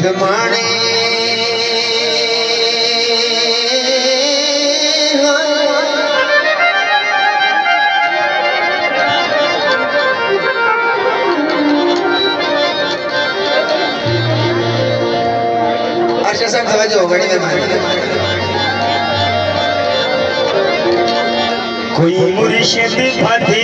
ढंग माणे आशा साहब समझो बड़ी मेहरबानी। कोई मुर्शिद फते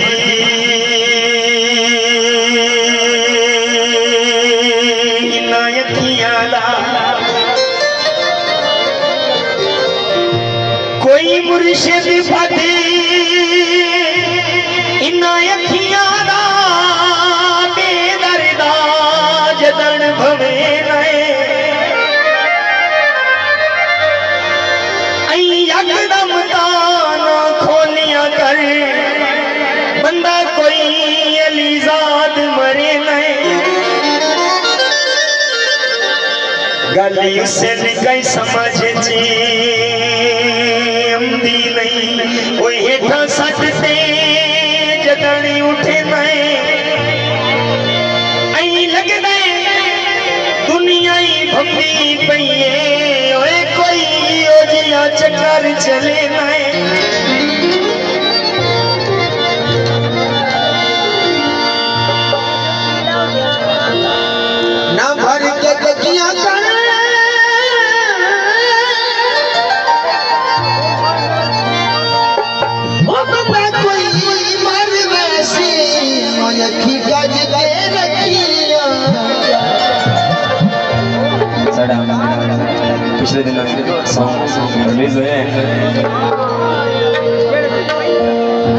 कोई मुर्शिद फते इनायतियां दा बेदर्दा जदन भवे नए आई यकदम ताना खोलियां कर बंदा कोई अलीजाद मरे नए गली से निकल समझ ची नहीं वो हेठा सटते जदनी उठे नए आई लगदे दुनिया ही भंगी पईए ओए कोई ओजिया चक्कर चले नए ना भर के तकिया कर पिछले दिन सॉन्ग रिलीज हुए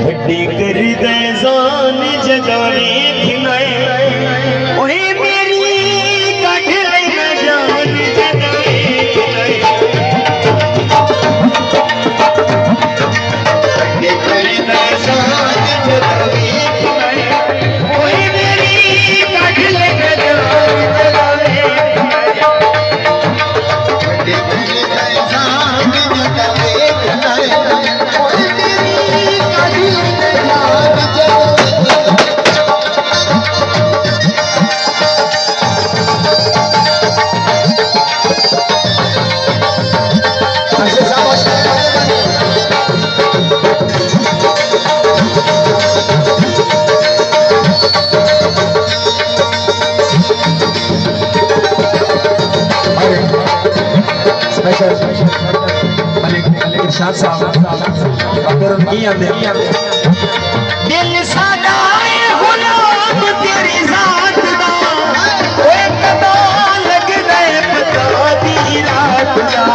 हड्डी कर दे जान जगाने खिनाए ओए मेरी काट ले न जान जगाने खिनाए हड्डी कर दे जान जगाने खिनाए ओए मेरी काट ले न जान जगाने इरशाद साहब अगर उनकी दिल सदाए गुलाम तेरी जात दा ओए कदा लग गए पता दी रात दा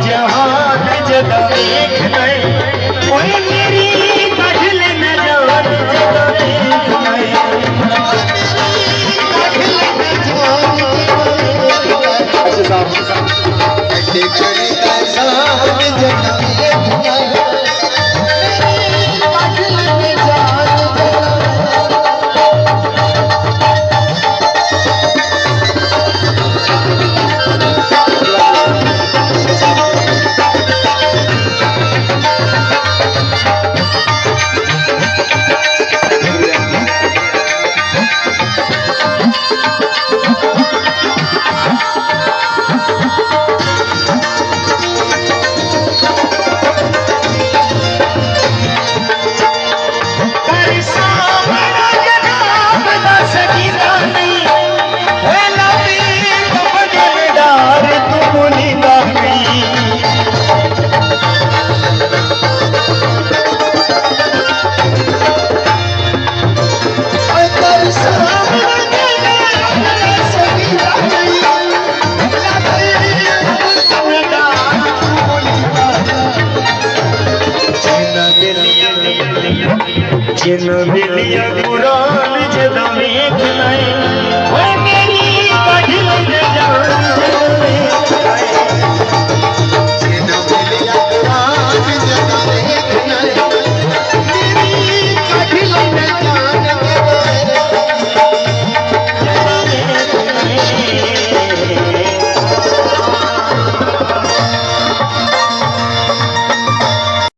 जहान जदा देख नए ओए मेरी काढ़ ले न जान जदा देख नए काढ़ ले न जान अच्छा साहब देख करता जान जदा देख नए काढ़ ले न जान जिन मिलिया कुरान जदा देख नए ओए मेरी काढ़ ले